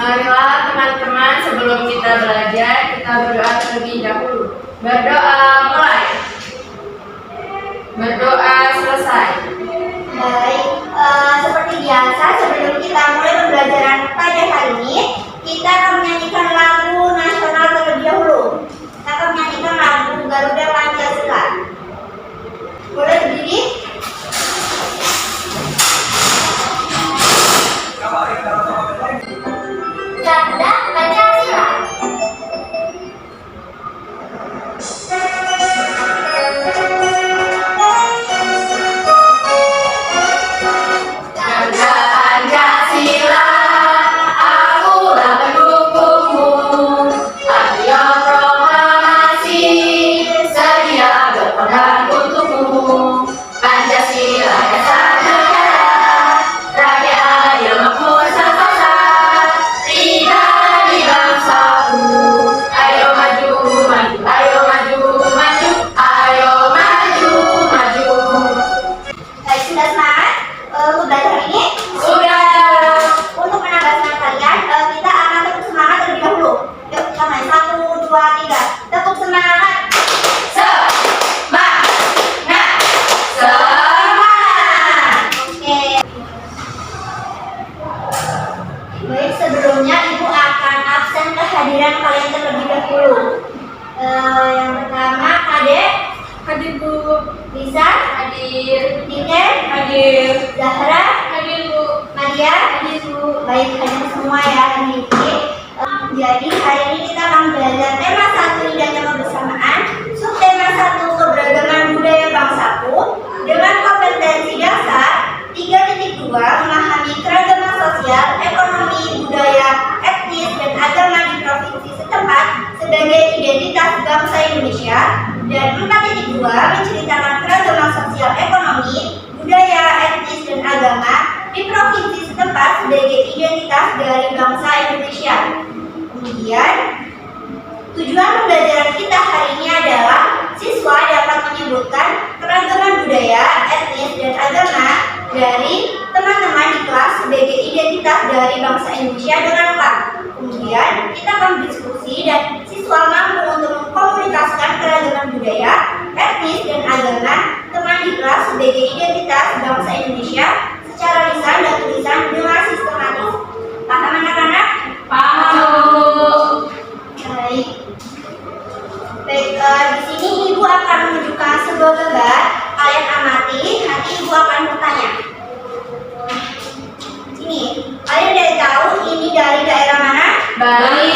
Marilah teman-teman, sebelum kita belajar, kita berdoa terlebih dahulu. Berdoa mulai. Berdoa selesai. Baik, seperti biasa sebelum kita mulai pembelajaran pada hari ini, kita akan menyanyikan lagu nasional terlebih dahulu. Kita akan menyanyikan lagu Garuda Pancasila. Boleh berdiri? Garuda Pancasila. Sebelumnya Ibu akan absen kehadiran kalian terlebih dahulu. Yang pertama, Adek. Hadir Bu. Lisa. Hadir. Niken. Hadir. Zahra. Hadir Bu. Nadia. Hadir Bu. Baik, hadir semua ya hari ini. Jadi hari ini kita akan belajar tema 1 indahnya kebersamaan, subtema 1 keberagaman budaya bangsaku, dengan kompetensi dasar 3.2 memahami keragaman sosial, ekonomi, budaya, etnis, dan agama di provinsi setempat sebagai identitas bangsa Indonesia, dan 4.2 menceritakan keragaman sosial, ekonomi, budaya, etnis, dan agama di provinsi setempat sebagai identitas dari bangsa Indonesia. Kemudian, tujuan pembelajaran kita hari ini adalah siswa dapat menyebutkan keragaman budaya, etnis, dan agama dari teman-teman di kelas sebagai identitas dari bangsa Indonesia dengan lengkap. Kemudian, kita akan berdiskusi dan siswa mampu untuk mengkomunikasikan keragaman budaya, etnis, dan agama teman di kelas sebagai identitas bangsa Indonesia secara lisan dan tulisan dengan sistematis. Paham anak-anak? Paham Bu. Baik. Di sini Ibu akan menunjukkan sebuah gambar. Kalian amati, nanti Ibu akan bertanya. Ini, kalian udah tahu ini dari daerah mana? Bali.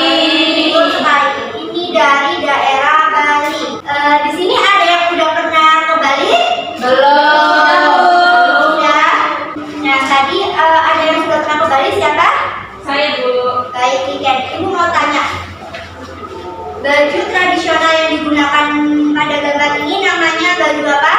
Betul sekali. Ini dari daerah Bali. Di sini ada yang udah pernah ke Bali? Belum. Sudah. Nah, tadi ada yang sudah pernah ke Bali, siapa? Saya Bu. Baik, Niken. Ibu mau tanya. Baju tradisional yang digunakan pada gambar ini namanya baju apa?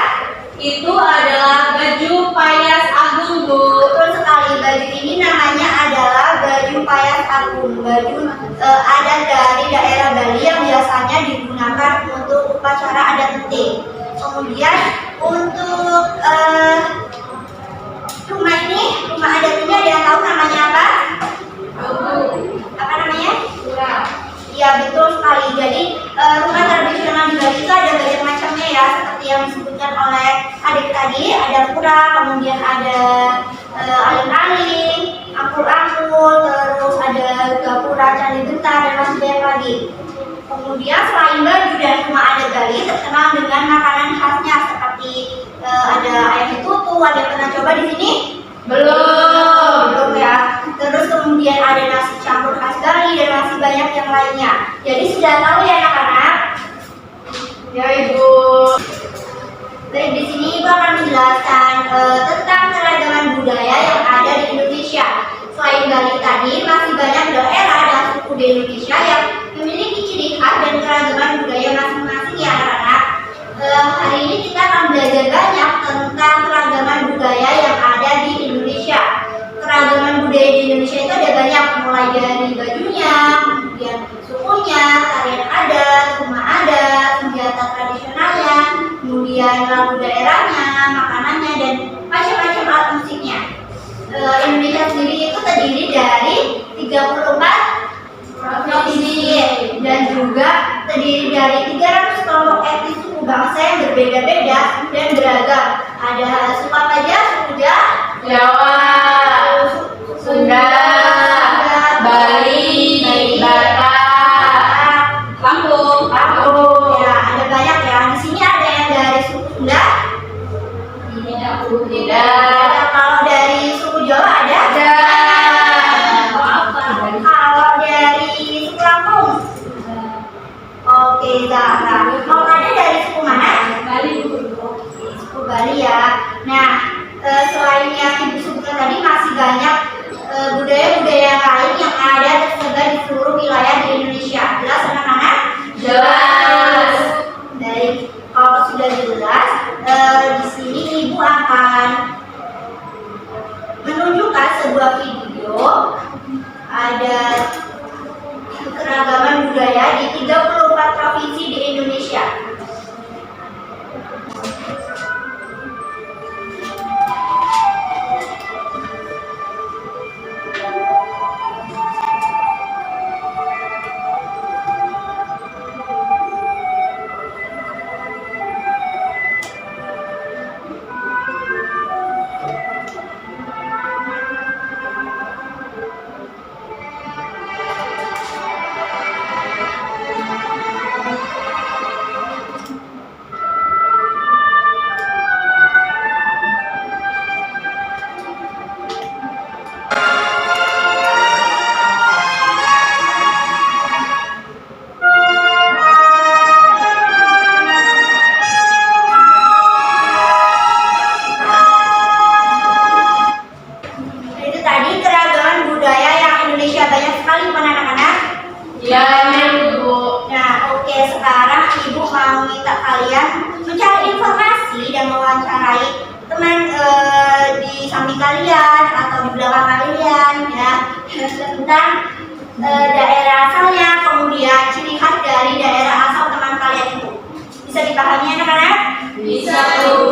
Itu adalah baju payas agung Bu. Betul sekali, baju ini namanya adalah baju payas agung. Baju adat dari daerah Bali yang biasanya digunakan untuk upacara adat penting. Kemudian untuk rumah ini, rumah adat ini ada yang tahu namanya apa? Apa namanya? Surah. Ya, betul sekali. Jadi rumah tradisional di Bali itu ada banyak macamnya ya, seperti yang disebutkan oleh adik tadi. Ada pura, kemudian ada aling-aling, angkul-angkul, terus ada gapura, candi bentar, dan masih banyak lagi. Kemudian selain baju dan rumah adat Bali terkenal dengan makanan khasnya seperti ada ayam betutu. Ada pernah coba di sini? Belum Ya. Terus kemudian ada nasi campur khas Bali dan masih banyak yang lainnya. Jadi sudah tahu ya anak-anak? Ya Ibu. Baik, di sini Ibu akan menjelaskan tentang keragaman budaya yang ada di Indonesia. Selain Bali tadi, masih banyak daerah dan suku di Indonesia yang memiliki ciri khas dan keragaman budaya masing-masing ya anak-anak. Hari ini kita akan belajar banyak tentang keragaman budaya yang ada di Indonesia. Keragaman budaya di Indonesia itu ada banyak, mulai dari bajunya, kemudian sukunya, tarian adat, rumah adat, senjata tradisionalnya, kemudian lagu daerahnya, makanannya, dan macam-macam alat musiknya. Indonesia sendiri itu terdiri dari 34 terdiri dari 300 kelompok etnis suku bangsa yang berbeda-beda dan beragam. Ada suku apa aja? Suku Jawa, Sunda, Bali, Batak, Lampung. Ya, ada banyak ya. Di sini ada yang dari suku Sunda. Tidak. Kalau dari suku Jawa ada? Kalau dari suku Lampung? Oke, Zahra. Kalau ada dari suku mana? Oke, suku Bali ya. Nah, selain yang Ibu sebutkan tadi masih banyak budaya-budaya lain yang ada tersebar di seluruh wilayah di Indonesia. Jelas anak-anak? Jelas. Baik, kalau sudah jelas, di sini Ibu akan menunjukkan sebuah video. Ada keragaman budaya di 34 provinsi di Indonesia. Itu tadi keragaman budaya yang Indonesia banyak sekali, bukan anak-anak? Ya, Bu. Nah, oke, sekarang Ibu mau minta kalian mencari informasi dan mewawancarai teman di samping kalian atau di belakang kalian ya tentang daerah asalnya, kemudian ciri khas dari daerah asal teman kalian itu. Bisa dipahami anak-anak? Bisa, Bu.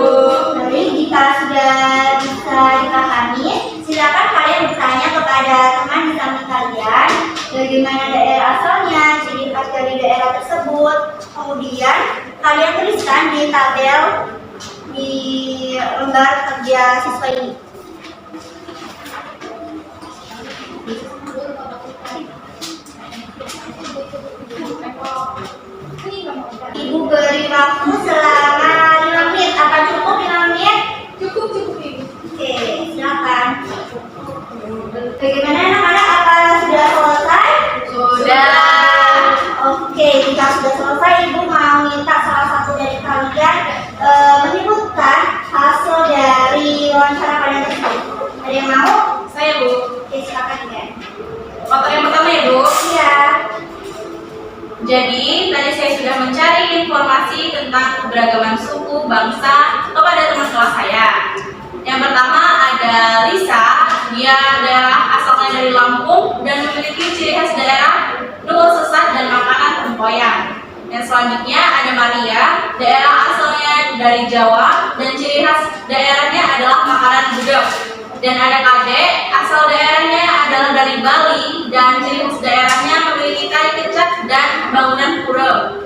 Baik, jika sudah bisa dipahami, silakan kalian bertanya kepada teman di samping kalian bagaimana daerah asalnya, ciri khas dari daerah tersebut. Kemudian kalian tuliskan di tabel di lembar kerja siswa ini. Ibu beri waktu selama 5 menit. Apa cukup 5 menit? Cukup, Ibu. Oke, silakan. Bagaimana anak-anak? Apa sudah selesai? Sudah. Oke, jika sudah selesai, Ibu mau minta salah satu dari kalian menyebutkan hasil dari wawancara kalian tersebut. Ada yang mau? Saya, Bu. Oke, silakan ya. Foto yang pertama ya, Bu. Iya. Jadi, tadi saya sudah mencari informasi tentang keberagaman suku, bangsa kepada teman kelas saya. Yang pertama ada Lisa, dia adalah asalnya dari Lampung dan memiliki ciri khas daerah nunggu sesat dan makanan tempoyak. Yang selanjutnya ada Maria, daerah asalnya dari Jawa dan ciri khas daerahnya adalah makanan gudeg. Dan ada Kade, asal daerahnya adalah dari Bali dan ciri khas daerahnya memiliki kayu kecap dan bangunan pura.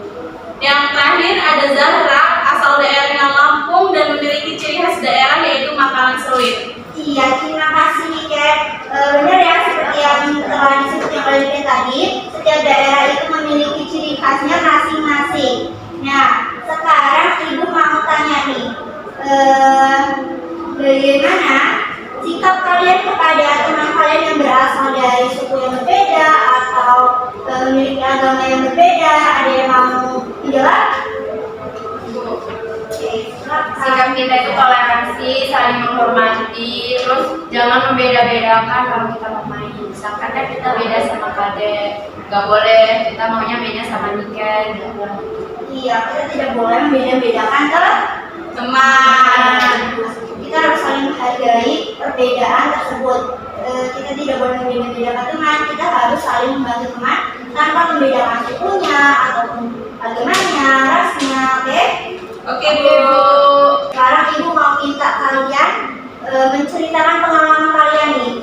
Yang terakhir ada Zahra, asal daerahnya Lampung dan memiliki ciri khas daerah yaitu makanan seruit. Iya, terima kasih Ken. Benar ya, seperti yang telah disebutkan oleh Ken tadi, setiap daerah itu memiliki ciri khasnya masing-masing. Nah, sekarang Ibu mau tanya nih, bagaimana sikap kalian kepada teman kalian yang berasal dari suku yang berbeda atau memiliki agama yang berbeda? Ada yang mau menjawab? Sikap kita itu toleransi, saling menghormati, terus jangan membeda-bedakan kalau kita mau main. Misalkan kan kita beda sama Kade, nggak boleh, kita maunya beda sama Niken. Iya, kita tidak boleh membeda-bedakan Teman. Kita harus saling menghargai perbedaan tersebut. Kita tidak boleh membeda-bedakan teman, kita harus saling membantu teman tanpa membedakan sukunya ataupun agamanya, rasnya, oke? Oke, Bu. Sekarang Ibu mau minta kalian menceritakan pengalaman kalian nih.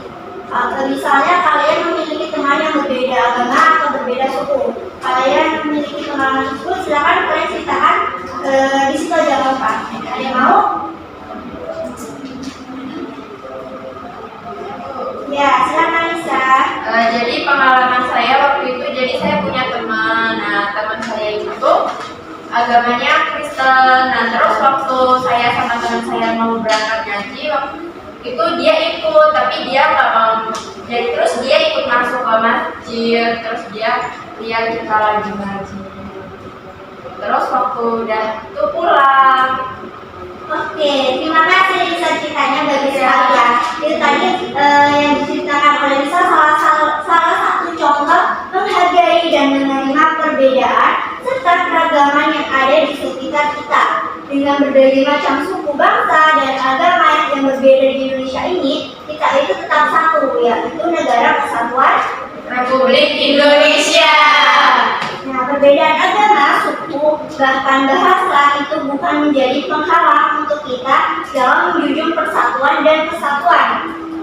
Misalnya kalian memiliki teman yang berbeda agama atau berbeda suku. Kalian memiliki pengalaman pengalaman tersebut, silakan kalian ceritakan di situ aja gampang. Ada yang mau? Ya, silakan Lisa. Jadi pengalaman saya waktu itu, jadi saya punya teman. Nah, teman saya itu agamanya Kristen. Nah, terus waktu saya sama teman saya mau berangkat ngaji, waktu itu dia ikut, tapi dia nggak mau. Jadi terus dia ikut masuk ke masjid, terus dia lihat kita lagi ngaji. Terus waktu udah itu pulang. Oke, terima kasih Lisa ceritanya, bagus sekali ya. Itu tadi yang diceritakan oleh Lisa salah satu contoh menghargai dan menerima perbedaan serta keragaman yang ada di sekitar kita. Dengan berbagai macam suku, bangsa, dan agama yang berbeda di Indonesia ini, kita itu tetap satu, yaitu Negara Kesatuan Republik Indonesia. Nah, perbedaan agama, suku, bahkan bahasa itu bukan menjadi penghalang untuk kita dalam menjunjung persatuan dan kesatuan.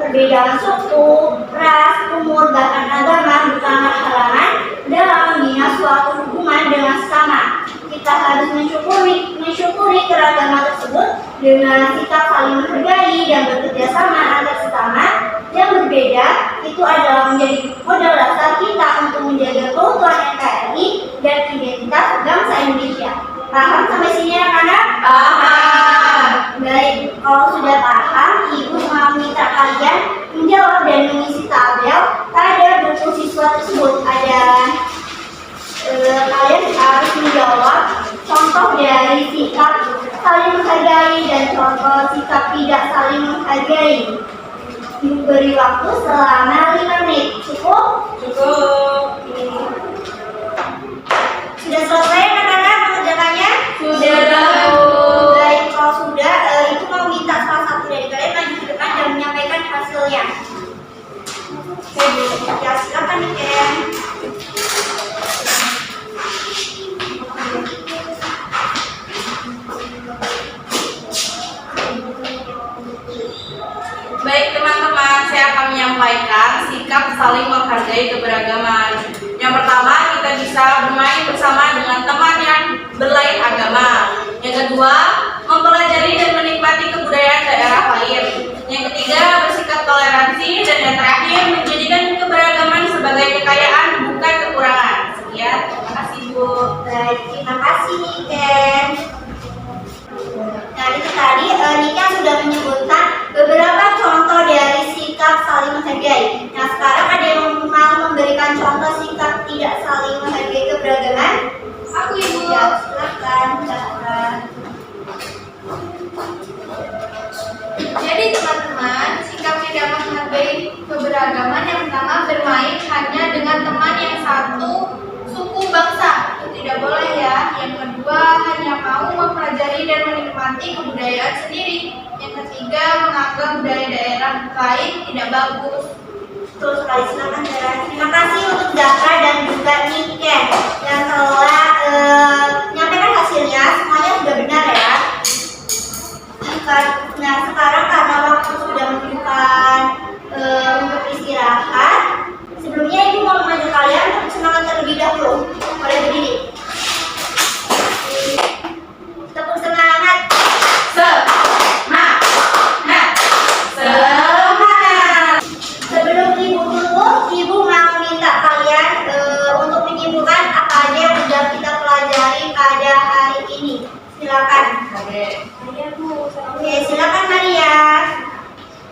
Perbedaan suku, ras, umur, bahkan agama bukanlah halangan dalam membina suatu hubungan dengan sesama. Kita harus mensyukuri keragaman tersebut dengan sikap saling menghargai dan bekerja sama antar sesama yang berbeda. Itu adalah menjadi modal dasar kita untuk menjaga keutuhan NKRI dan identitas bangsa Indonesia. Paham sampai sini anak-anak? Paham. Baik, kalau sudah paham, Ibu mau minta kalian menjawab dan mengisi tabel pada buku siswa tersebut. Kalian harus menjawab contoh dari sikap saling menghargai dan contoh sikap tidak saling menghargai. Ibu beri waktu selama 5 menit. Cukup? Cukup. Sudah selesai anak-anak mengerjakannya? Sudah. Baik, kalau sudah, Ibu mau minta salah satu dari kalian maju ke depan dan menyampaikan hasilnya. Ya, silakan nih, Ken. Baik teman-teman, saya akan menyampaikan sikap saling menghargai keberagaman. Yang pertama, kita bisa bermain bersama dengan teman yang berlain agama. Yang kedua, mempelajari dan menikmati kebudayaan daerah lain. Yang ketiga, bersikap toleransi. Dan yang terakhir, menjadikan keberagaman sebagai kekayaan, bukan kekurangan. Sekian, terima kasih Bu. Baik, terima kasih Niken. Nah, itu tadi Niken sudah menyebutkan beberapa contoh dari sikap saling menghargai. Nah, sekarang ada yang mau memberikan contoh sikap tidak saling menghargai keberagaman? Aku Ibu. Ya, silakan. Silakan. Jadi teman-teman, sikap tidak menghargai keberagaman yang pertama, bermain hanya dengan teman yang satu suku bangsa. Itu tidak boleh ya. Yang kedua, hanya mau mempelajari dan menikmati kebudayaan sendiri. Yang ketiga, menganggap budaya daerah lain tidak bagus. Betul sekali, silakan Zara. Terima kasih untuk Zara dan juga Niken yang telah menyampaikan hasilnya. Semuanya sudah benar ya. Nah, sekarang karena waktu sudah menunjukkan untuk istirahat, sebelumnya Ibu mau mengajak kalian untuk bersemangat terlebih dahulu. Boleh berdiri. Tepuk semangat. Semangat. Semangat. Sebelum Ibu tutup, Ibu mau minta kalian untuk menyimpulkan apa aja yang sudah kita pelajari pada hari ini. Silakan. Oke, silakan Maria.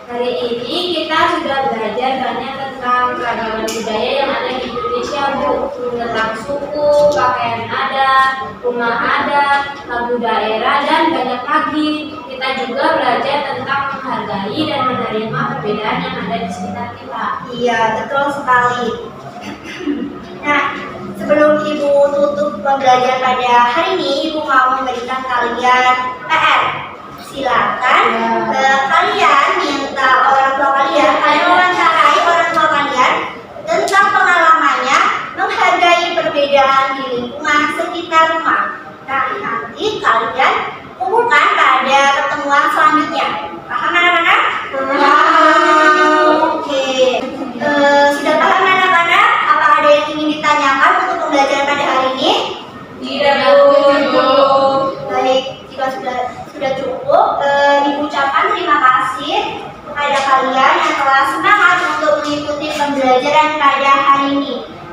Hari ini kita sudah belajar banyak tentang keragaman budaya yang ada di Indonesia, Bu. Tentang suku, pakaian adat, rumah adat, lagu daerah, dan banyak lagi. Kita juga belajar tentang menghargai dan menerima perbedaan yang ada di sekitar kita. Iya, betul sekali. Nah, sebelum Ibu tutup pembelajaran pada hari ini, Ibu mau memberikan kalian PR. Silakan kalian minta orang tua kalian wawancarai orang tua kalian tentang pengalamannya menghargai perbedaan di lingkungan sekitar rumah. Nah, nanti kalian kumpulkan pada pertemuan selanjutnya. Paham anak-anak? Oke. Sudah paham anak-anak? Apa ada yang ingin ditanyakan untuk pembelajaran pada hari ini? Iya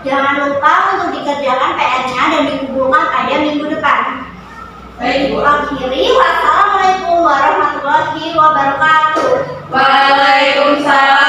Jangan lupa untuk dikerjakan PR-nya dan dikumpulkan pada minggu depan. Baik, Bu. Akhiri, wassalamualaikum warahmatullahi wabarakatuh. Waalaikumsalam